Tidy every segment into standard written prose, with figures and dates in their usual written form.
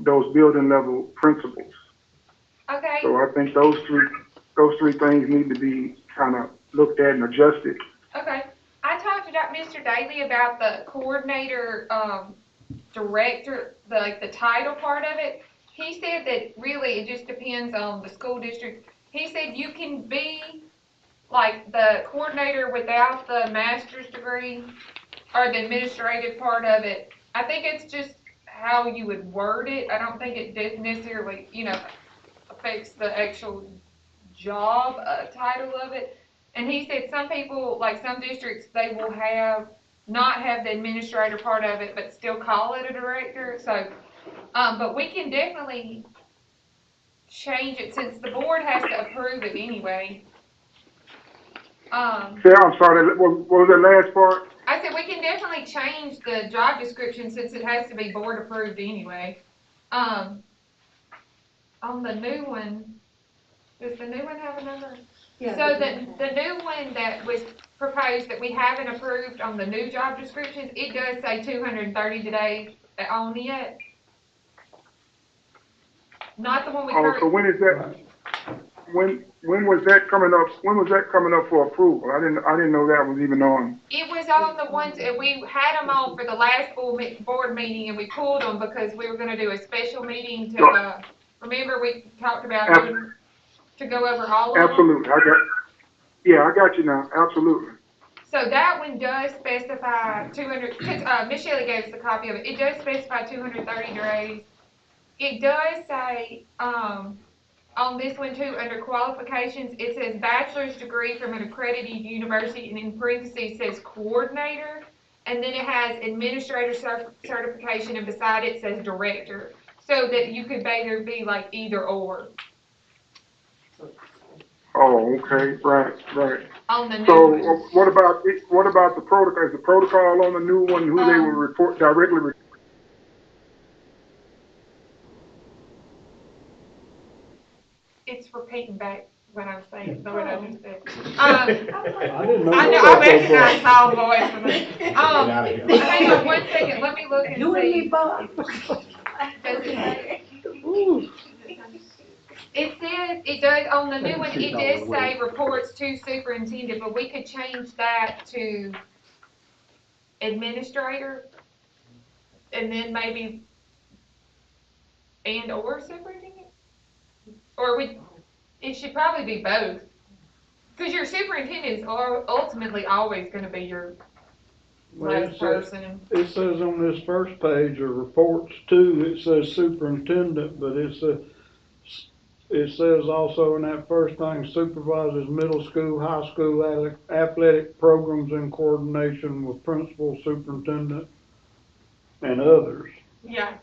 those building level principals. Okay. So I think those three things need to be kind of looked at and adjusted. Okay. I talked to Mr. Daly about the coordinator, director, the title part of it. He said that really it just depends on the school district. He said you can be like the coordinator without the master's degree or the administrative part of it. I think it's just how you would word it. I don't think it does necessarily, affects the actual job title of it. And he said some people, like some districts, they will not have the administrator part of it, but still call it a director. So, but we can definitely change it since the board has to approve it anyway. Say, I'm sorry, what was that last part? I said we can definitely change the job description since it has to be board approved anyway. Um, on the new one, does the new one have a number? Yeah, So the new one that was proposed that we haven't approved on the new job descriptions, it does say 230 days on it. Not the one we Oh, so currently. when is that? When was that coming up? When was that coming up for approval? I didn't know that was even on. It was on the ones, we had them on for the last board meeting, and we pulled them because we were going to do a special meeting to, remember we talked about to go over all of them? Absolutely, I got you now, absolutely. So that one does specify 200, Miss Shelley gave us a copy of it. It does specify 230 days. It does say, on this one too, under qualifications, it says bachelor's degree from an accredited university, and in parentheses says coordinator, and then it has administrator certification, and beside it says director, so that you could either be like either or. Oh, okay, right. On the new So one. what about the protocol? Is the protocol on the new one who they will report directly? It's repeating back what I'm saying, so what I just said. I didn't know. I recognize Paul's voice from it. Hang on one second, let me look and You and me see. both. Does it say? It says, it does, on the new one, it does say reports to superintendent, but we could change that to administrator, and then maybe and or superintendent? Or it should probably be both. Because your superintendent is ultimately always gonna be your last person. It says on this first page of reports too, it says superintendent, but it says also in that first thing, supervises middle school, high school athletic programs in coordination with principal, superintendent, and others. Yeah,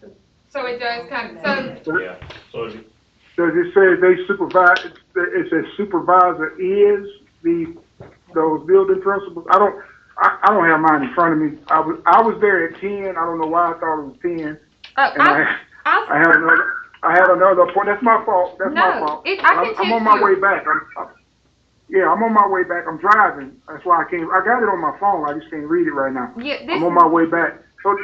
so it does kind of, so. Yeah, so Does it say they supervise? It says supervisor is those building principals. I don't have mine in front of me. I was there at 10. I don't know why I thought it was 10. And I had another appointment. That's my fault. That's my fault. I'm on my way back. I'm on my way back. I'm driving. That's why I can't. I got it on my phone. I just can't read it right now. Yeah, I'm on my way back. So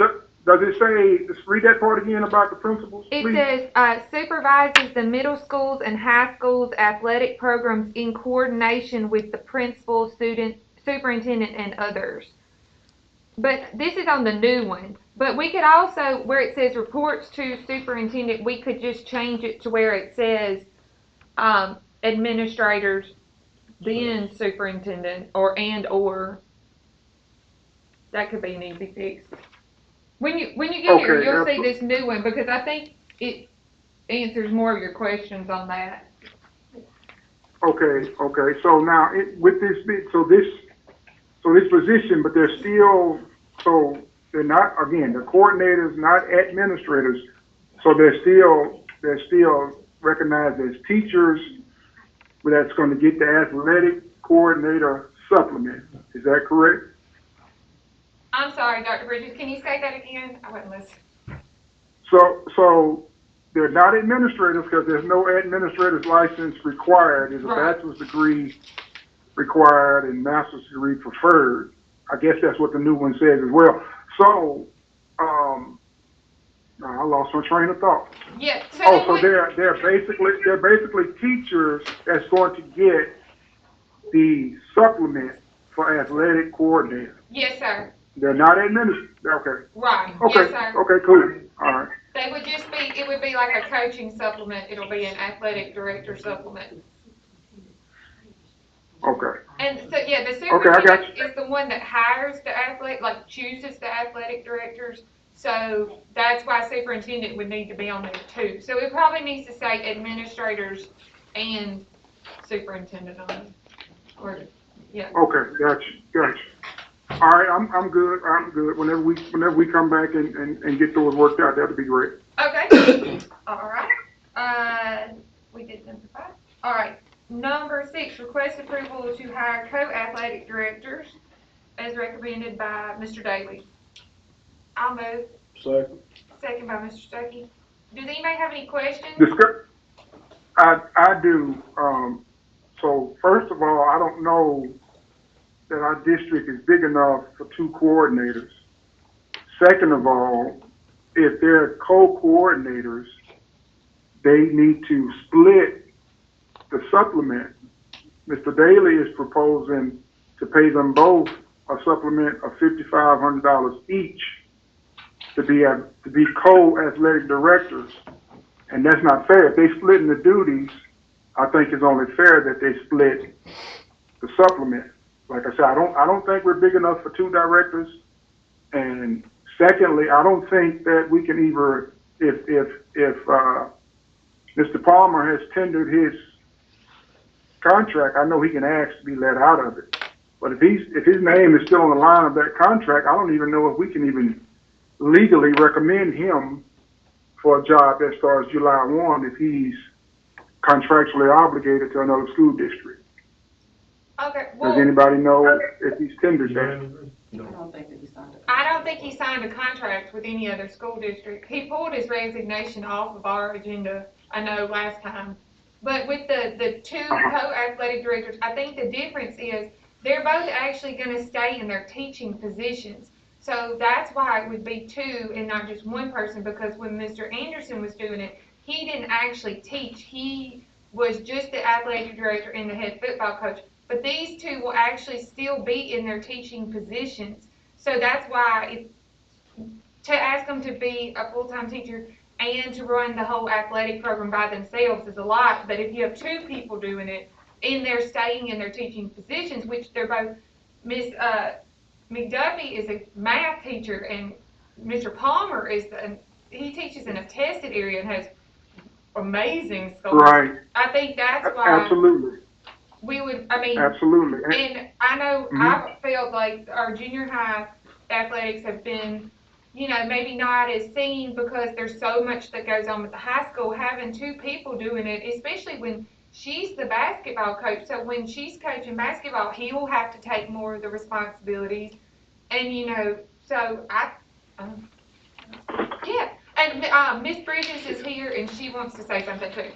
does it say? Just read that part again about the principals, it please? says supervises the middle schools and high schools athletic programs in coordination with the principal, student, superintendent, and others. But this is on the new one. But we could also, where it says reports to superintendent, we could just change it to where it says administrators, then superintendent, or. That could be an easy fix. When you get here, you'll see this new one because I think it answers more of your questions on that. Okay. So now with this position, but they're still they're not, again, they're coordinators, not administrators. So they're still recognized as teachers, but that's going to get the athletic coordinator supplement. Is that correct? I'm sorry, Dr. Bridges. Can you say that again? I wasn't listening. So they're not administrators because there's no administrator's license required. There's a bachelor's degree required and master's degree preferred. I guess that's what the new one says as well. So I lost my train of thought. Yeah, so Oh, they so would, they're basically teachers that's going to get the supplement for athletic coordinator. yes, sir. They're not administrators. Okay. Right, yes, Okay. sir. Okay. Cool. All right. They would just be, it would be like a coaching supplement. It'll be an athletic director supplement. Okay. And so, yeah, the Okay. I got superintendent you. is the one that hires the athletic, like chooses the athletic directors. So that's why superintendent would need to be on there too. So it probably needs to say administrators and superintendent on it. Or, yeah. Okay. Got you. Got you. All right. I'm good. I'm good. Whenever we come back and get those worked out, that'd be great. Okay. All right. We did number 5. All right. Number 6, request approval to hire co-athletic directors as recommended by Mr. Daly. I'll move. Second. Second by Mr. Stuckey. Does anybody have any questions? Discuss. I do. So first of all, I don't know that our district is big enough for 2 coordinators. Second of all, if they're co-coordinators, they need to split the supplement. Mr. Daly is proposing to pay them both a supplement of $5,500 each to be co-athletic directors, and that's not fair. If they split in the duties, I think it's only fair that they split the supplement. Like I said, I don't think we're big enough for 2 directors, and secondly, I don't think that we can either if Mr. Palmer has tendered his contract, I know he can ask to be let out of it. But if his name is still on the line of that contract, I don't even know if we can even legally recommend him for a job that starts July 1 if he's contractually obligated to another school district. Okay, Does well, anybody know if he's tendered that? I don't think that he signed it. I don't think he signed a contract with any other school district. He pulled his resignation off of our agenda, I know, last time. But with the 2 co-athletic directors, I think the difference is they're both actually gonna stay in their teaching positions. So that's why it would be 2 and not just 1 person, because when Mr. Anderson was doing it, he didn't actually teach. He was just the athletic director and the head football coach. But these 2 will actually still be in their teaching positions. So that's why to ask them to be a full-time teacher and to run the whole athletic program by themselves is a lot. But if you have 2 people doing it and they're staying in their teaching positions, which they're both, Miss McDuffie is a math teacher and Mr. Palmer he teaches in a tested area and has amazing scores. Right. I think that's why Absolutely. we would, I mean, Absolutely. and I know I've felt like our junior high athletics have been, maybe not as seen because there's so much that goes on with the high school. Having 2 people doing it, especially when she's the basketball coach, so when she's coaching basketball, he will have to take more of the responsibilities. And so yeah. And Miss Bridges is here, and she wants to say something too.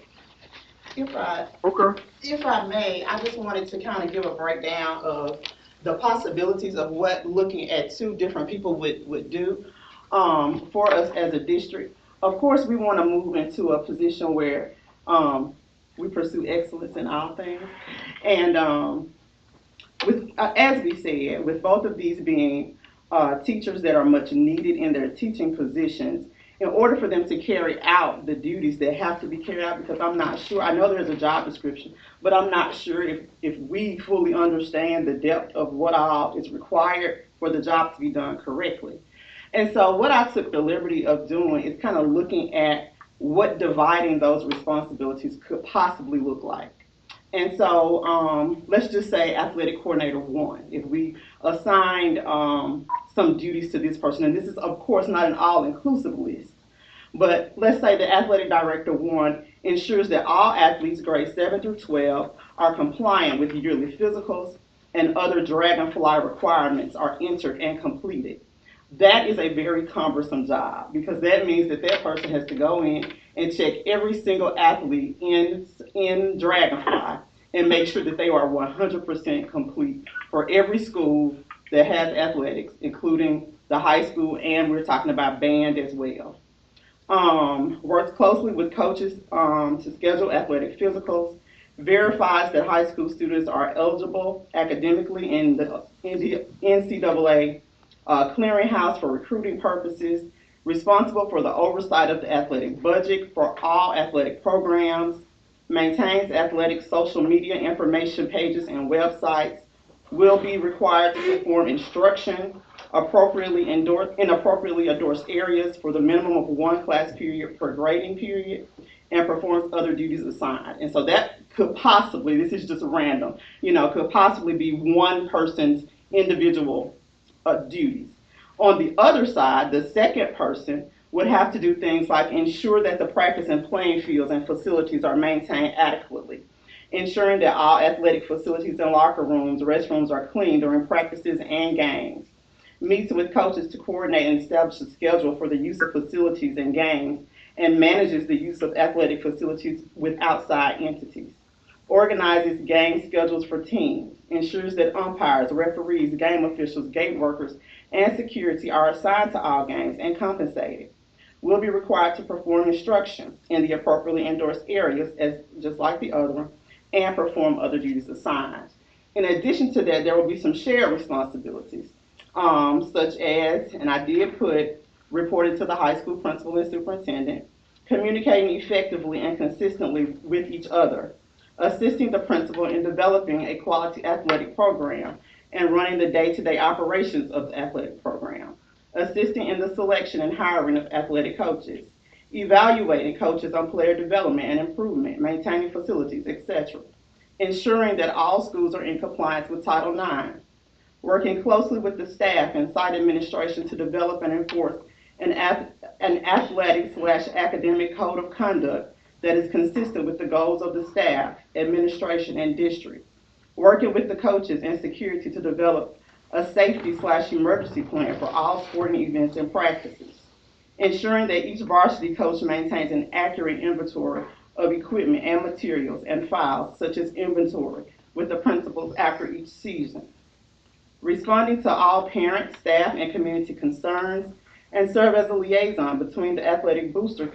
Okay. If I may, I just wanted to kind of give a breakdown of the possibilities of what looking at 2 different people would do for us as a district. Of course, we want to move into a position where we pursue excellence in all things. And as we said, with both of these being teachers that are much needed in their teaching positions, in order for them to carry out the duties that have to be carried out, because I'm not sure, I know there's a job description, but I'm not sure if we fully understand the depth of what all is required for the job to be done correctly. And so what I took the liberty of doing is kind of looking at what dividing those responsibilities could possibly look like. And so let's just say athletic coordinator 1. If we assigned some duties to this person, and this is of course not an all-inclusive list, but let's say the athletic director 1 ensures that all athletes grades 7 through 12 are compliant with yearly physicals and other Dragonfly requirements are entered and completed. That is a very cumbersome job because that means that that person has to go in and check every single athlete in Dragonfly and make sure that they are 100% complete for every school that has athletics, including the high school, and we're talking about band as well. Works closely with coaches to schedule athletic physicals, verifies that high school students are eligible academically in the NCAA clearinghouse for recruiting purposes, responsible for the oversight of the athletic budget for all athletic programs, maintains athletic social media information pages and websites, will be required to perform instruction inappropriately endorsed areas for the minimum of one class period per grading period, and performs other duties assigned. And so that could possibly, this is just random, could possibly be one person's individual duties. On the other side, the second person would have to do things like ensure that the practice and playing fields and facilities are maintained adequately, ensuring that all athletic facilities and locker rooms, restrooms are clean during practices and games, meets with coaches to coordinate and establish a schedule for the use of facilities and games, and manages the use of athletic facilities with outside entities, organizes game schedules for teams, ensures that umpires, referees, game officials, gate workers, and security are assigned to all games and compensated, will be required to perform instruction in the appropriately endorsed areas, as just like the other one, and perform other duties assigned. In addition to that, there will be some shared responsibilities, such as, and I did put, reported to the high school principal and superintendent, communicating effectively and consistently with each other, assisting the principal in developing a quality athletic program and running the day-to-day operations of the athletic program, assisting in the selection and hiring of athletic coaches, evaluating coaches on player development and improvement, maintaining facilities, etc., ensuring that all schools are in compliance with Title IX, working closely with the staff and site administration to develop and enforce an athletic/academic code of conduct that is consistent with the goals of the staff, administration, and district, working with the coaches and security to develop a safety/emergency plan for all sporting events and practices, ensuring that each varsity coach maintains an accurate inventory of equipment and materials and files, such as inventory, with the principals after each season, responding to all parent, staff, and community concerns, and serve as a liaison between the athletic booster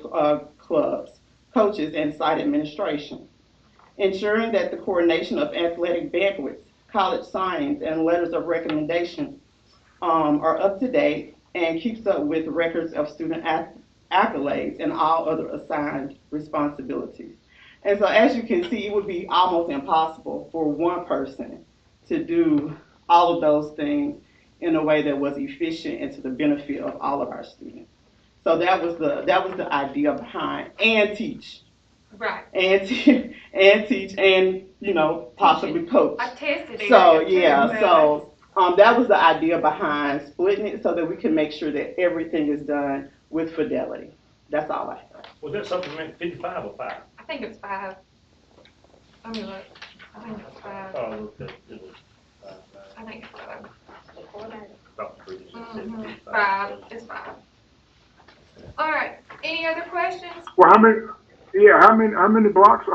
clubs, coaches, and site administration, ensuring that the coordination of athletic banquets, college signings, and letters of recommendation are up to date and keeps up with records of student accolades and all other assigned responsibilities. And so, as you can see, it would be almost impossible for one person to do all of those things in a way that was efficient and to the benefit of all of our students. So that was the idea behind and teach Right. and teach and possibly coach. I tested it. So yeah, so that was the idea behind splitting it so that we can make sure that everything is done with fidelity. That's all I have. Was that supplement 55 or 5? I think it's 5. Let me look. I think it's 5. Oh, okay, it was 5. I think it's 5. About 3 to 6, 5. It's 5. All right. Any other questions? Well, how many blocks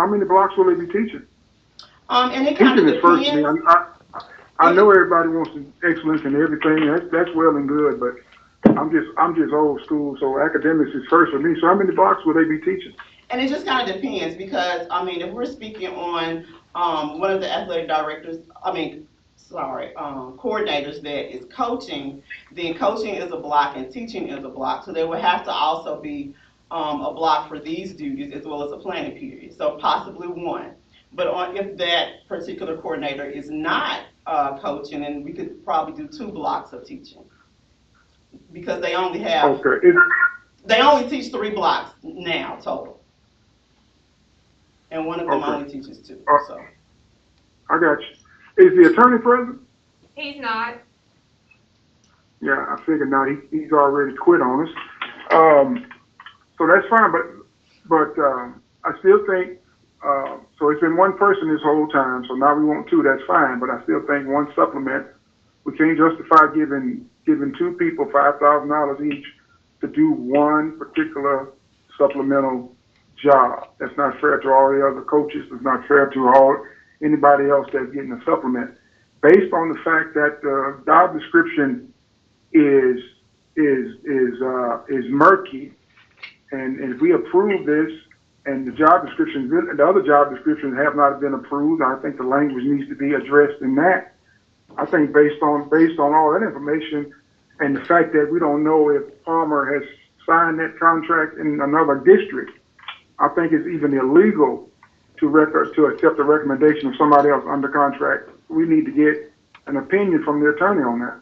will they be teaching? And it kind Teaching of is first to me. depends. I know everybody wants excellence in everything. That's well and good, but I'm just old school, so academics is first for me. So how many blocks will they be teaching? And it just kind of depends because, if we're speaking on one of the athletic directors, coordinators that is coaching, then coaching is a block and teaching is a block. So there would have to also be a block for these duties as well as a planning period. So possibly one. But if that particular coordinator is not coaching, then we could probably do 2 blocks of teaching because they only have they only teach 3 blocks now total. And one of them only teaches 2. So I got you. Is the attorney present? He's not. Yeah, I figured not. He's already quit on us. So that's fine, but I still think so. It's been one person this whole time, so now we want 2. That's fine, but I still think one supplement. We can't justify giving 2 people $5,000 each to do one particular supplemental job. That's not fair to all the other coaches. It's not fair to anybody else that's getting a supplement. Based on the fact that the job description is murky, And if we approve this, and the job descriptions, the other job descriptions have not been approved, I think the language needs to be addressed in that. I think based on all that information and the fact that we don't know if Palmer has signed that contract in another district, I think it's even illegal to accept a recommendation of somebody else under contract. We need to get an opinion from the attorney on that.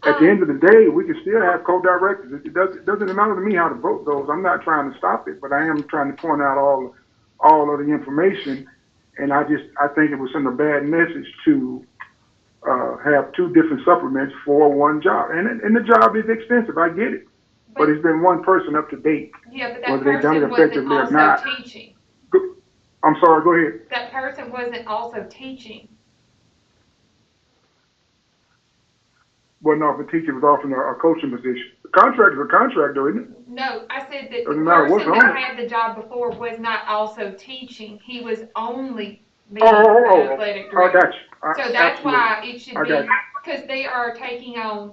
At the end of the day, we can still have co-directors. It doesn't matter to me how to vote those. I'm not trying to stop it, but I am trying to point out all of the information. And I think it would send a bad message to have two different supplements for one job. And the job is extensive. I get it, but it's been one person up to date. Yeah, but that Whether they've done it person wasn't effectively or also not. teaching. I'm sorry. Go ahead. That person wasn't also teaching. Well, no, if a teacher was offering a coaching position, the contract is a contract, though, isn't it? No, I said that the Doesn't matter what's person that on it. had the job before was not also teaching. He was only being Oh, the athletic I director. got you. So that's Absolutely. why it should I be, got you. because they are taking on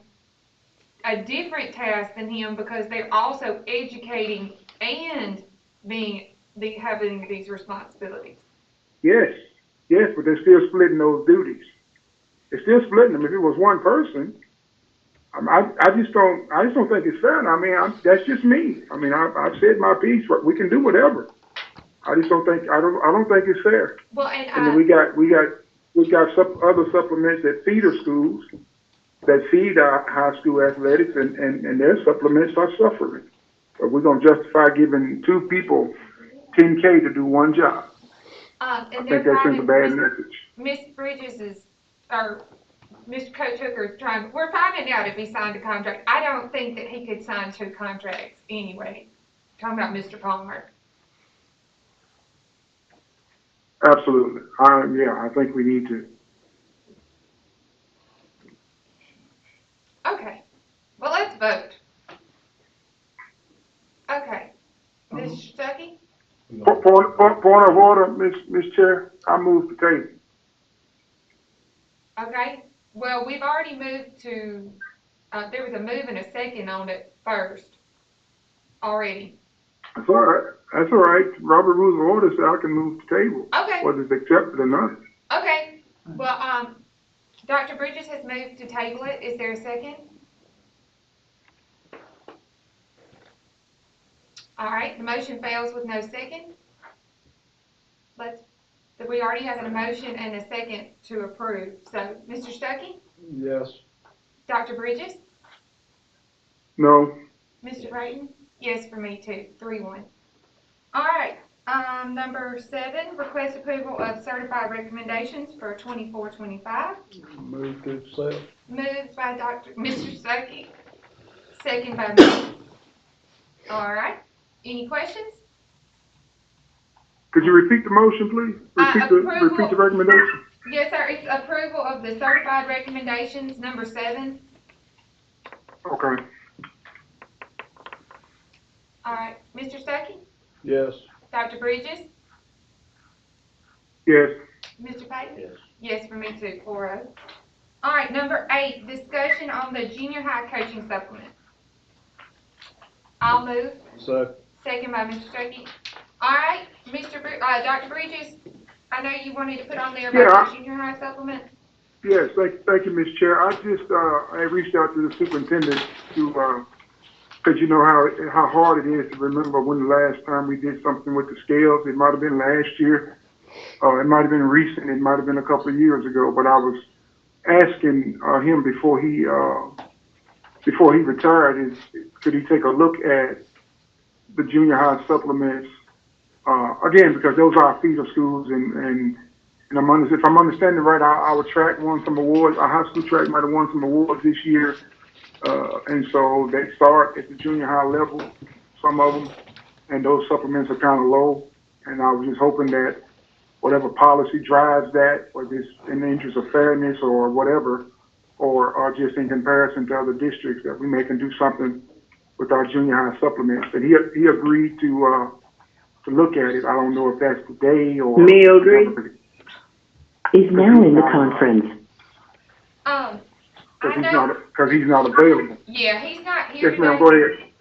a different task than him, because they're also educating and having these responsibilities. Yes, but they're still splitting those duties. They're still splitting them. If it was one person, I just don't think it's fair. And I mean, that's just me. I mean, I've said my piece. We can do whatever. I just don't think I don't think it's fair. Well, And then we got other supplements at feeder schools that feed our high school athletics, and their supplements are suffering. But we're gonna justify giving two people $10K to do one job. I and think that sends a bad message. Miss Bridges or Mr. Coach Hooker is we're finding out if he signed a contract. I don't think that he could sign two contracts anyway. Talking about Mr. Palmer. Absolutely. I think we need to. Okay. Well, let's vote. Okay. Mr. Stuckey? Point of order, Miss Chair. I move the table. Okay. Well, we've already moved to, there was a move and a second on it first already. That's all right. That's all right. Robert Rules of Order said I can move the table. Okay. Whether it's accepted or not. Okay. Well, Dr. Bridges has moved to table it. Is there a second? All right. The motion fails with no second. We already have a motion and a second to approve. So, Mr. Stuckey? Yes. Dr. Bridges? No. Mr. Brayton? Yes, for me too. 3-1. All right. Number 7, request approval of certified recommendations for 24-25. Move to accept. Moved by Mr. Stuckey. Second by me. All right. Any questions? Could you repeat the motion, please? Repeat the recommendation. Yes, sir. It's approval of the certified recommendations, number 7. Okay. All right. Mr. Stuckey? Yes. Dr. Bridges? Yes. Mr. Payton? Yes. Yes, for me too. 4-0. All right. Number 8, discussion on the junior high coaching supplement. I'll move. Second by Mr. Stuckey. All right. Dr. Bridges, I know you wanted to put on there about the junior high supplement. Yes, thank you, Ms. Chair. I just I reached out to the superintendent to because you know how hard it is to remember when the last time we did something with the scales. It might have been last year, it might have been recent, it might have been a couple of years ago. But I was asking him before he retired, could he take a look at the junior high supplements again, because those are our feeder schools, and if I'm understanding right, our track won some awards. Our high school track might have won some awards this year, and so they start at the junior high level, some of them, and those supplements are kind of low. And I was just hoping that whatever policy drives that, whether it's in the interest of fairness or whatever, or just in comparison to other districts, that we may can do something with our junior high supplements. And he agreed to look at it. I don't know if that's today or Mildred is now in the conference. Because he's not available. Yeah, he's not here Yes, ma'am. today. Go ahead.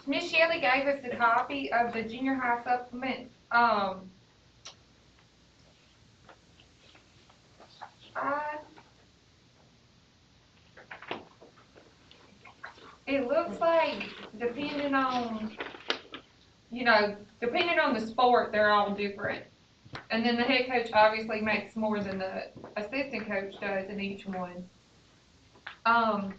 Miss Shelley gave us a copy of the junior high supplement. I It looks like depending on, depending on the sport, they're all different. And then the head coach obviously makes more than the assistant coach does in each one. So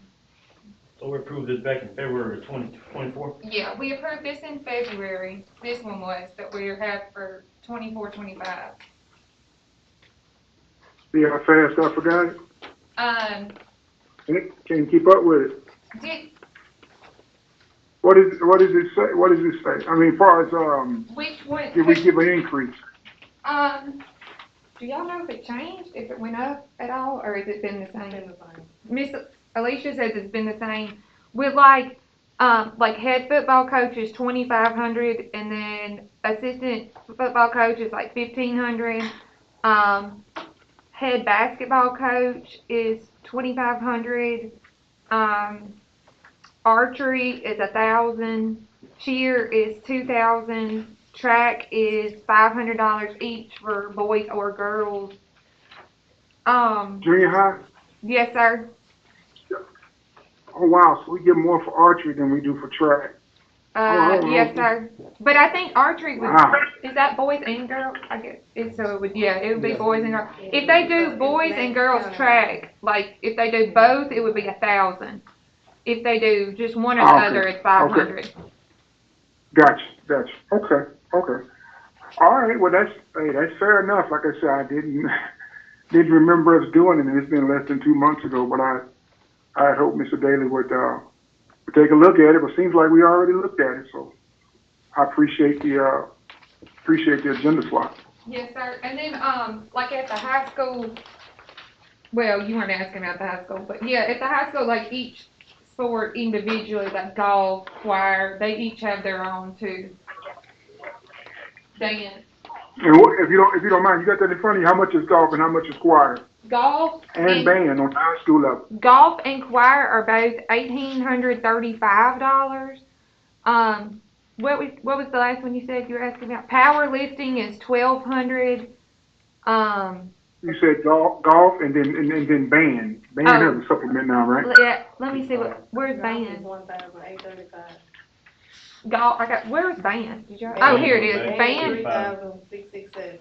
we approved this back in February of 2024? Yeah, we approved this in February. This one was that we have for 24-25. See how fast I forgot it? Can't keep up with it. Did What does it say? What does it say? I mean, as far as, which one? did we give an increase? Do y'all know if it changed, if it went up at all, or has it been the same? Miss Alicia says it's been the same. With like head football coach is 2,500, and then assistant football coach is like 1,500. Head basketball coach is 2,500. Archery is 1,000. Cheer is 2,000. Track is $500 each for boys or girls. Junior high? Yes, sir. Oh, wow. So we get more for archery than we do for track. Yes, sir. But I think archery would, Wow. is that boys and girls? I guess, so it would be boys and girls. If they do boys and girls track, like, if they do both, it would be 1,000. If they do just one or the Okay. other, it's 500. Gotcha. Okay. All right. Well, that's fair enough. Like I said, I didn't remember us doing it, and it's been less than 2 months ago. But I hope Mr. Daly would take a look at it. But it seems like we already looked at it, so I appreciate the agenda swap. Yes, sir. And then, like at the high school, well, you weren't asking about the high school, but yeah, at the high school, like each sport individually, like golf, choir, they each have their own too. Dance. And if you don't mind, you got that in front of you. How much is golf and how much is choir Golf and band on high school level? Golf and choir are both $1,835. What was the last one you said you were asking about? Powerlifting is $1,200. You said golf and then band. Band has a supplement now, right? Yeah, let me see where's band? Golf. Where's band? Did you? Oh, here it is. Band. 3,667.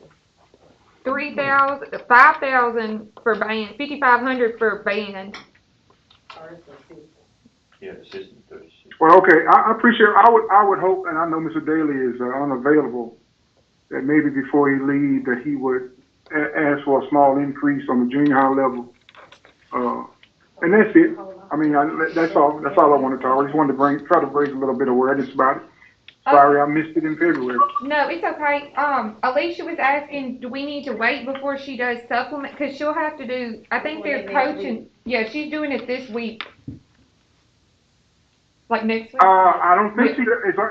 5,000 for band. 5,500 for band. Yeah, assistant 36. Well, okay. I appreciate. I would hope, and I know Mr. Daly is unavailable, that maybe before he leaves, that he would ask for a small increase on the junior high level. And that's it. I mean, that's all I wanted to talk. I just wanted to try to bring a little bit of awareness about it. Sorry, I missed it in February. No, it's okay. Alicia was asking, do we need to wait before she does supplement? Cause she'll have to do, I think they're coaching. Yeah, she's doing it this week. Like next week? I don't think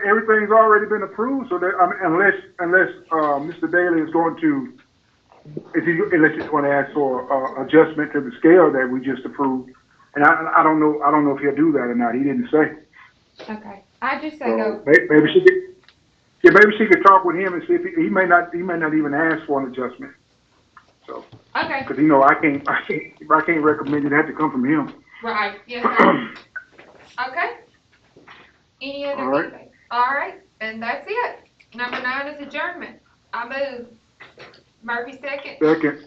everything's already been approved, so that, unless Mr. Daly is going to, unless he's going to ask for adjustment to the scale that we just approved, and I don't know if he'll do that or not. He didn't say. Okay, I just say So go. maybe she could talk with him and see if he may not even ask for an adjustment. So Okay. because I can't recommend it. It had to come from him. Right. Yes. Sir. Okay. Any other? All right. Feedback? All right, and that's it. Number 9 is adjournment. I move. Murphy second. Second.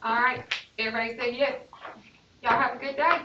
All right. Everybody say yes. Y'all have a good day.